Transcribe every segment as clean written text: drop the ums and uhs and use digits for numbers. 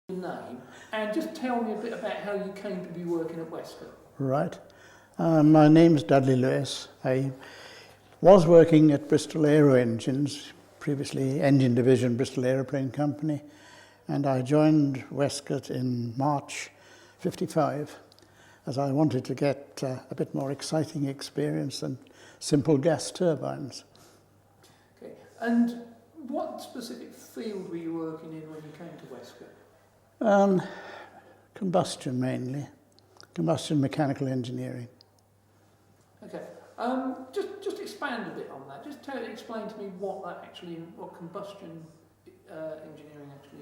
your name and just tell me a bit about how you came to be working at Westcott. Right. My name's Dudley Lewis. I was working at Bristol Aero Engines, previously Engine Division, Bristol Aeroplane Company, and I joined Westcott in March '55 as I wanted to get a bit more exciting experience than simple gas turbines. Okay. And what specific field were you working in when you came to Westcott? Combustion mainly, combustion mechanical engineering. Okay. Just expand a bit on that. Just explain to me what combustion engineering actually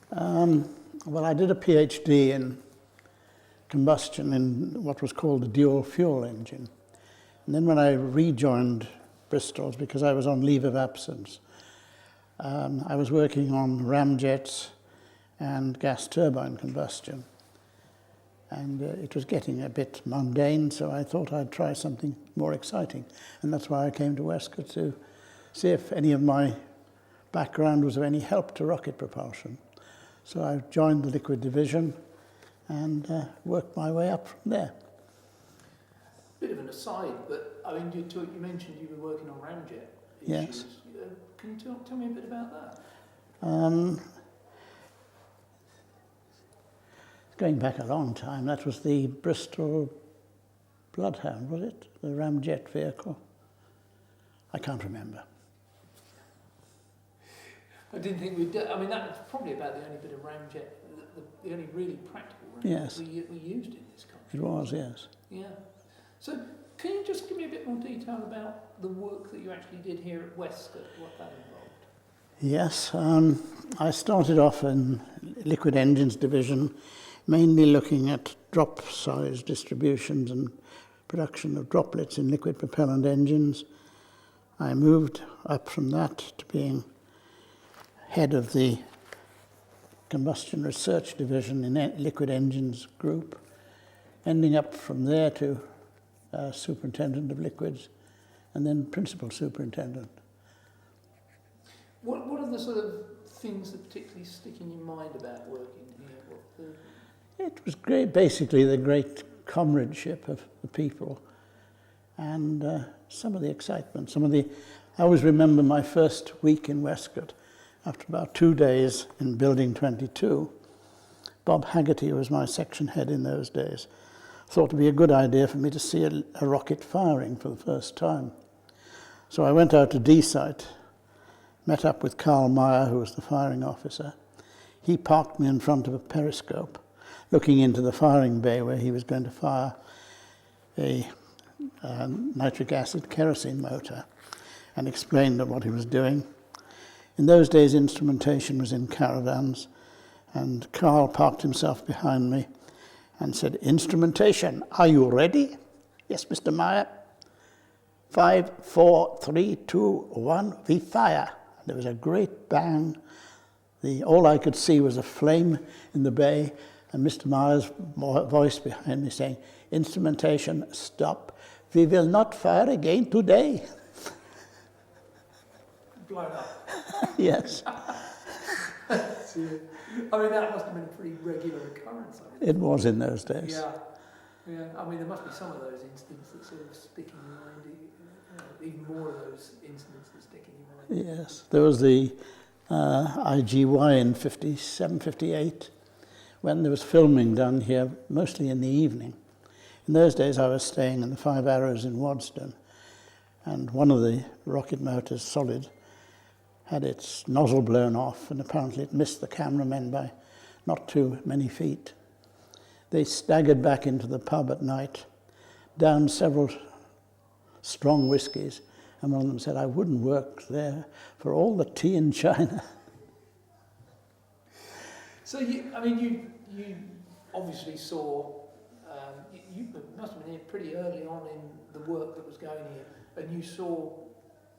involved. Well, I did a PhD in combustion in what was called a dual fuel engine. And then when I rejoined Bristol's, because I was on leave of absence, I was working on ramjets and gas turbine combustion. And it was getting a bit mundane, so I thought I'd try something more exciting. And that's why I came to Westcott, to see if any of my background was of any help to rocket propulsion. So I joined the liquid division and worked my way up from there. Bit of an aside, but I mean, you mentioned you were working on ramjet issues. Yes. Can you tell me a bit about that? Going back a long time, that was the Bristol Bloodhound, was it? The ramjet vehicle? I can't remember. I didn't think we'd do. I mean, that was probably about the only bit of ramjet, the only really practical ramjet Yes. we used in this country. It was, yes. Yeah. So, can you just give me a bit more detail about the work that you actually did here at Westcott, what that involved? Yes, I started off in liquid engines division, mainly looking at drop size distributions and production of droplets in liquid propellant engines. I moved up from that to being head of the combustion research division in liquid engines group, ending up from there to superintendent of liquids and then principal superintendent. What are the sort of things that particularly stick in your mind about working here? It was great, basically the great comradeship of the people and some of the excitement. I always remember my first week in Westcott. After about 2 days in Building 22, Bob Haggerty, who was my section head in those days, thought it would be a good idea for me to see a rocket firing for the first time. So I went out to D-Site, met up with Carl Meyer, who was the firing officer. He parked me in front of a periscope, looking into the firing bay where he was going to fire a nitric acid kerosene motor, and explained what he was doing. In those days, instrumentation was in caravans, and Carl parked himself behind me and said, "Instrumentation, are you ready?" "Yes, Mr. Meyer." 5, 4, 3, 2, 1, we fire. There was a great bang. All I could see was a flame in the bay, and Mr. Meyer's voice behind me saying, "Instrumentation, stop. We will not fire again today." Blown up. Yes. I mean, that must have been a pretty regular occurrence. It was in those days. Yeah. I mean, there must be some of those incidents that sort of stick in your mind, even more of those incidents that stick in your mind. Yes. There was the IGY in 57, 58, when there was filming done here, mostly in the evening. In those days, I was staying in the Five Arrows in Wadston, and one of the rocket motors, solid, had its nozzle blown off, and apparently it missed the cameramen by not too many feet. They staggered back into the pub at night, downed several strong whiskies, and one of them said, "I wouldn't work there for all the tea in China." So, you obviously saw, you must have been here pretty early on in the work that was going here, and you saw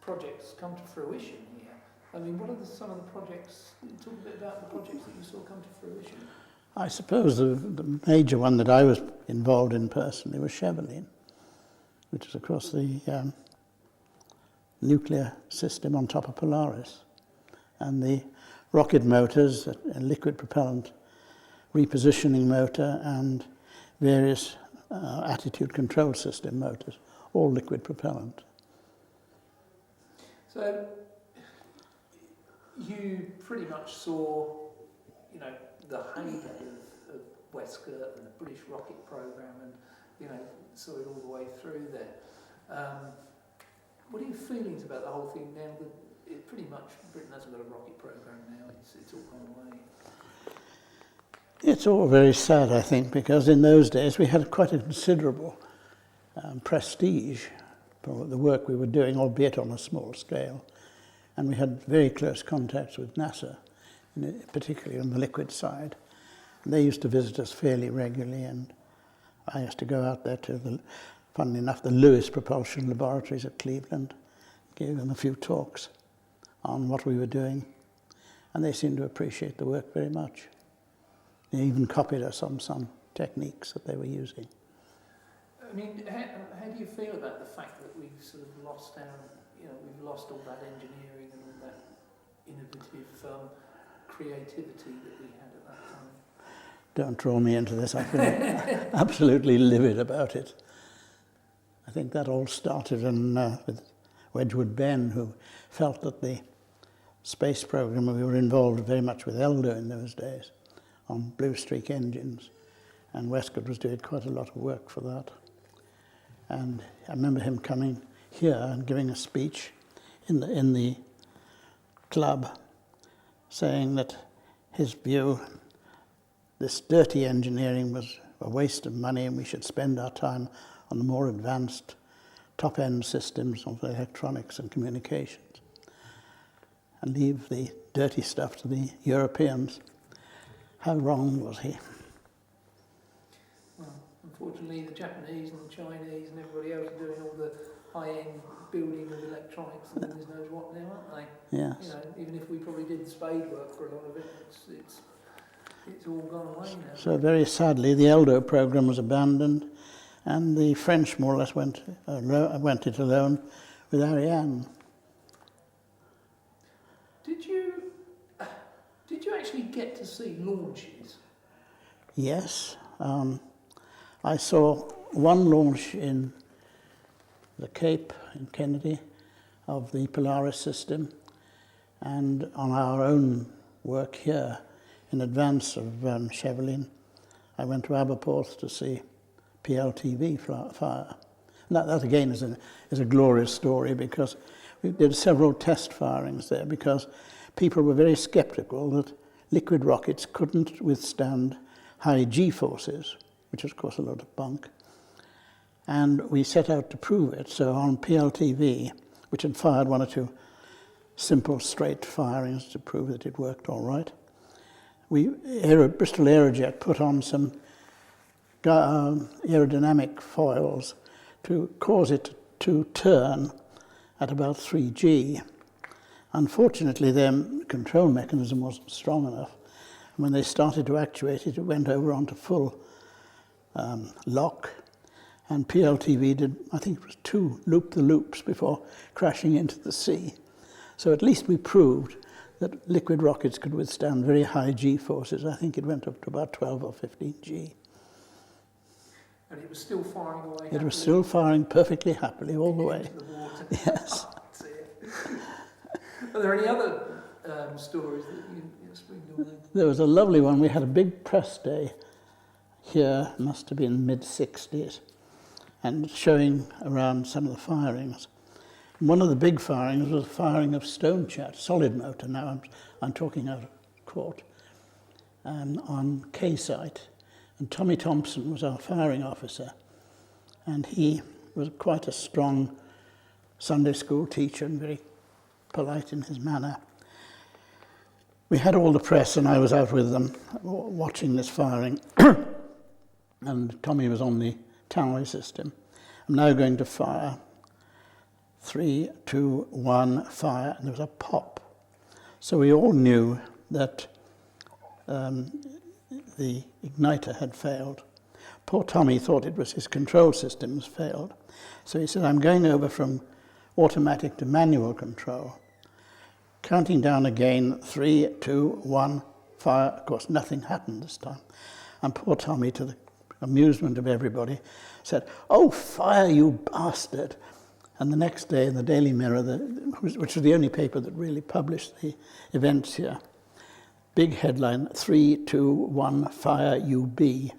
projects come to fruition here. I mean, what are some of the projects? Talk a bit about the projects that you saw come to fruition. I suppose the major one that I was involved in personally was Cheveline, which is across the nuclear system on top of Polaris, and the rocket motors, a liquid propellant repositioning motor, and various attitude control system motors, all liquid propellant. So you pretty much saw, you know, the heyday of Westcott and the British rocket program, and you know, saw it all the way through there. What are your feelings about the whole thing now that it pretty much Britain hasn't got a rocket program now? It's all gone away. It's all very sad, I think, because in those days we had quite a considerable prestige for the work we were doing, albeit on a small scale. And we had very close contacts with NASA, particularly on the liquid side. And they used to visit us fairly regularly, and I used to go out there to, funnily enough, the Lewis Propulsion Laboratories at Cleveland, gave them a few talks on what we were doing, and they seemed to appreciate the work very much. They even copied us on some techniques that they were using. I mean, how do you feel about the fact that we've sort of lost our, you know, we've lost all that engineering and all that innovative creativity that we had at that time? Don't draw me into this. I feel absolutely livid about it. I think that all started with Wedgwood Ben, who felt that the space program, we were involved very much with Eldo in those days, on Blue Streak engines, and Westcott was doing quite a lot of work for that. And I remember him coming here and giving a speech in the club, saying that his view, this dirty engineering was a waste of money and we should spend our time on the more advanced top-end systems of electronics and communications and leave the dirty stuff to the Europeans. How wrong was he? Well, unfortunately, the Japanese and the Chinese and everybody else are doing all the high-end building of electronics and goodness knows what now, aren't they? Yes. You know, even if we probably did the spade work for a lot of it, it's all gone away now. So very sadly, the Eldo program was abandoned, and the French more or less went it alone with Ariane. Did you actually get to see launches? Yes. I saw one launch in the Cape in Kennedy of the Polaris system, and on our own work here in advance of Chevelin, I went to Aberporth to see PLTV fire. And that again is a glorious story, because we did several test firings there because people were very sceptical that liquid rockets couldn't withstand high G-forces, which is of course a lot of bunk. And we set out to prove it. So on PLTV, which had fired one or two simple straight firings to prove that it worked all right, Bristol Aerojet put on some aerodynamic foils to cause it to turn at about 3G. Unfortunately, their control mechanism wasn't strong enough. And when they started to actuate it, it went over onto full lock. And PLTV did, I think it was 2 loop-the-loops before crashing into the sea. So at least we proved that liquid rockets could withstand very high G-forces. I think it went up to about 12 or 15 G. And it was still firing away It was still firing perfectly happily all the way. into the water. Yes. Oh, dear. Are there any other stories that you spring to mind? There was a lovely one. We had a big press day here, must have been mid-60s, and showing around some of the firings. And one of the big firings was the firing of Stonechat, solid motor. Now I'm talking out of court, on K site. And Tommy Thompson was our firing officer, and he was quite a strong Sunday school teacher and very polite in his manner. We had all the press, and I was out with them watching this firing, and Tommy was on the Townley system. I'm now going to fire. 3, 2, 1, fire, and there was a pop. So we all knew that the igniter had failed. Poor Tommy thought it was his control systems failed. So he said, I'm going over from automatic to manual control. Counting down again, 3, 2, 1, fire. Of course, nothing happened this time. And poor Tommy, to the amusement of everybody, said, "Oh, fire, you bastard." And the next day in the Daily Mirror, which was the only paper that really published the events here, big headline, 3, 2, 1, fire, you be.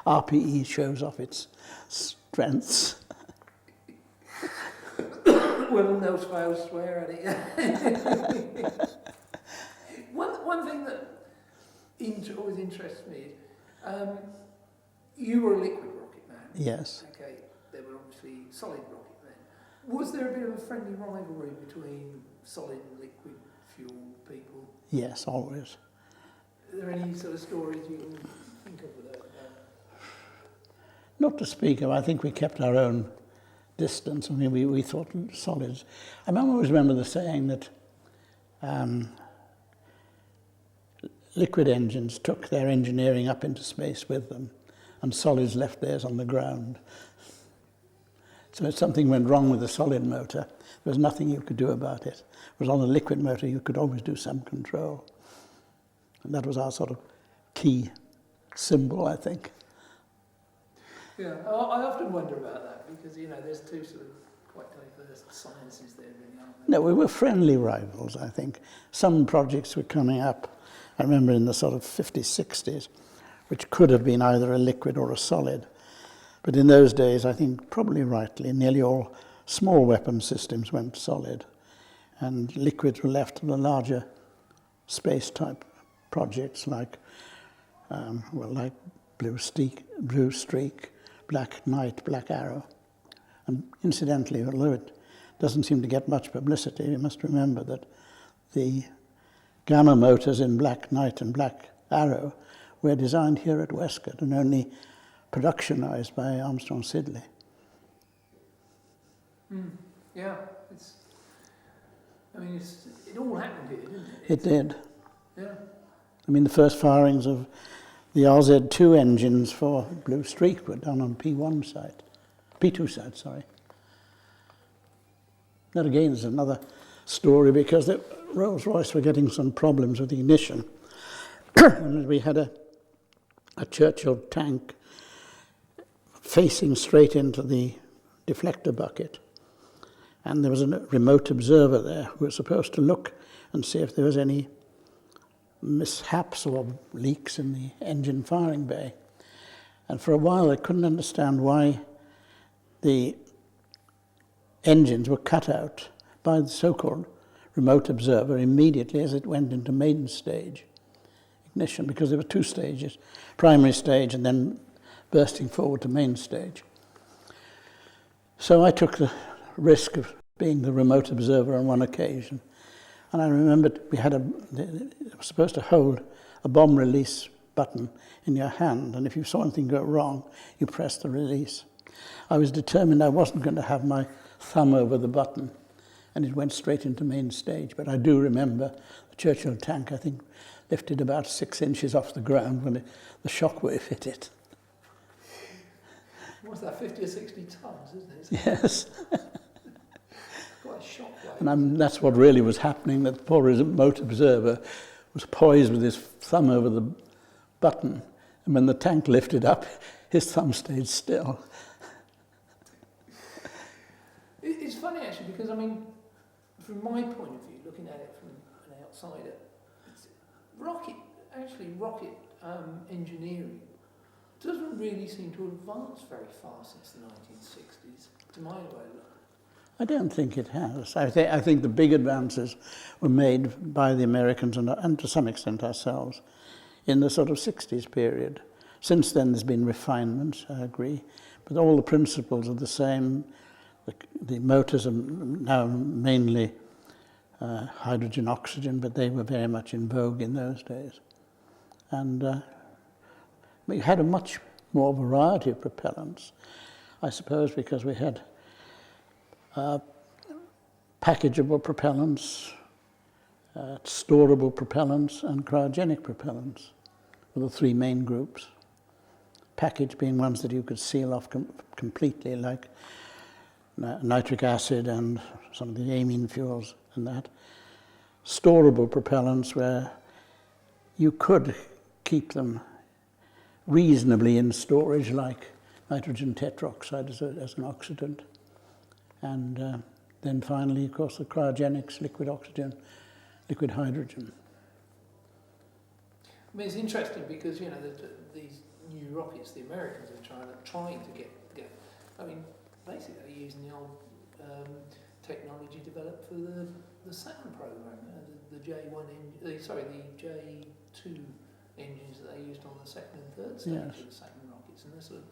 RPE shows off its strengths. Well, no fails swear at it. One thing that always interests me is you were a liquid rocket man. Yes. Okay, there were obviously solid rocket men. Was there a bit of a friendly rivalry between solid and liquid fuel people? Yes, always. Are there any sort of stories you can think of with that? Not to speak of, I think we kept our own distance. I mean, we thought solids. I always remember the saying that liquid engines took their engineering up into space with them, and solids left theirs on the ground. So if something went wrong with the solid motor, there was nothing you could do about it. Whereas on the liquid motor, you could always do some control. And that was our sort of key symbol, I think. Yeah, I often wonder about that because, you know, there's two sort of quite diverse sciences there, really, aren't there? No, we were friendly rivals, I think. Some projects were coming up, I remember in the sort of 50s, 60s, which could have been either a liquid or a solid. But in those days, I think probably rightly, nearly all small weapon systems went solid, and liquids were left to the larger space-type projects like Blue Streak, Black Knight, Black Arrow. And incidentally, although it doesn't seem to get much publicity, you must remember that the gamma motors in Black Knight and Black Arrow were designed here at Westcott and only productionized by Armstrong Siddeley. Yeah, it all happened here, didn't it? It did. Yeah. I mean, the first firings of the RZ2 engines for Blue Streak were done on P2 site, sorry. That again is another story because the Rolls-Royce were getting some problems with the ignition. And we had a Churchill tank facing straight into the deflector bucket. And there was a remote observer there who was supposed to look and see if there was any mishaps or leaks in the engine firing bay. And for a while I couldn't understand why the engines were cut out by the so-called remote observer immediately as it went into maiden stage ignition, because there were two stages, primary stage and then bursting forward to main stage. So I took the risk of being the remote observer on one occasion. And I remembered we were supposed to hold a bomb release button in your hand, and if you saw anything go wrong, you pressed the release. I was determined I wasn't going to have my thumb over the button, and it went straight into main stage. But I do remember the Churchill tank, I think, lifted about 6 inches off the ground when the shockwave hit it. What's that, 50 or 60 tons, isn't it? Yes. Quite a shockwave. And that's what really was happening, that the poor remote observer was poised with his thumb over the button, and when the tank lifted up, his thumb stayed still. It's funny, actually, because, I mean, from my point of view, looking at it from an outsider, rocket engineering doesn't really seem to advance very far since the 1960s, to my way of looking. I don't think it has. I think the big advances were made by the Americans and to some extent ourselves in the sort of 60s period. Since then there's been refinements, I agree, but all the principles are the same. The motors are now mainly hydrogen, oxygen, but they were very much in vogue in those days. And we had a much more variety of propellants, I suppose, because we had packageable propellants, storable propellants, and cryogenic propellants were the three main groups. Package being ones that you could seal off completely, like nitric acid and some of the amine fuels, and that. Storable propellants where you could keep them reasonably in storage, like nitrogen tetroxide as an oxidant. And then finally, of course, the cryogenics, liquid oxygen, liquid hydrogen. I mean, it's interesting because, you know, these new rockets, the Americans are trying to get. I mean, basically they're using the old technology developed for the Saturn program, the J1 the J2 engines that they used on the second and third stage of the Saturn rockets, and they're sort of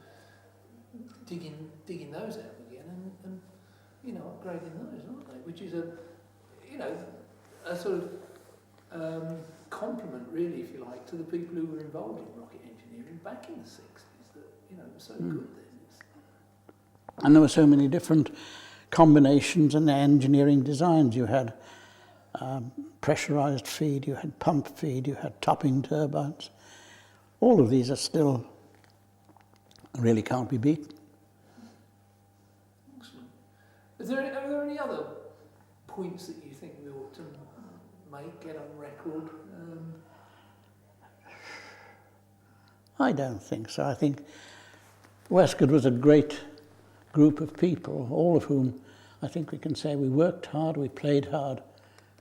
digging those out again and you know, upgrading those, aren't they? Which is a sort of compliment, really, if you like, to the people who were involved in rocket engineering back in the 60s. That, you know, it was so good then. And there were so many different combinations and engineering designs. You had pressurized feed, you had pump feed, you had topping turbines. All of these are still really can't be beaten. Excellent. Are there any other points that you think we ought to get on record? I don't think so. I think Westcott was a great group of people, all of whom I think we can say we worked hard, we played hard,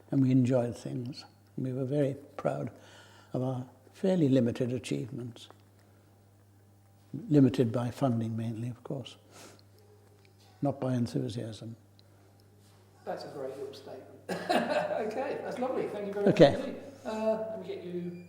and we enjoyed things. We were very proud of our fairly limited achievements. Limited by funding mainly, of course. Not by enthusiasm. That's a great little statement. Okay, that's lovely. Thank you very much Okay. indeed. Let me get you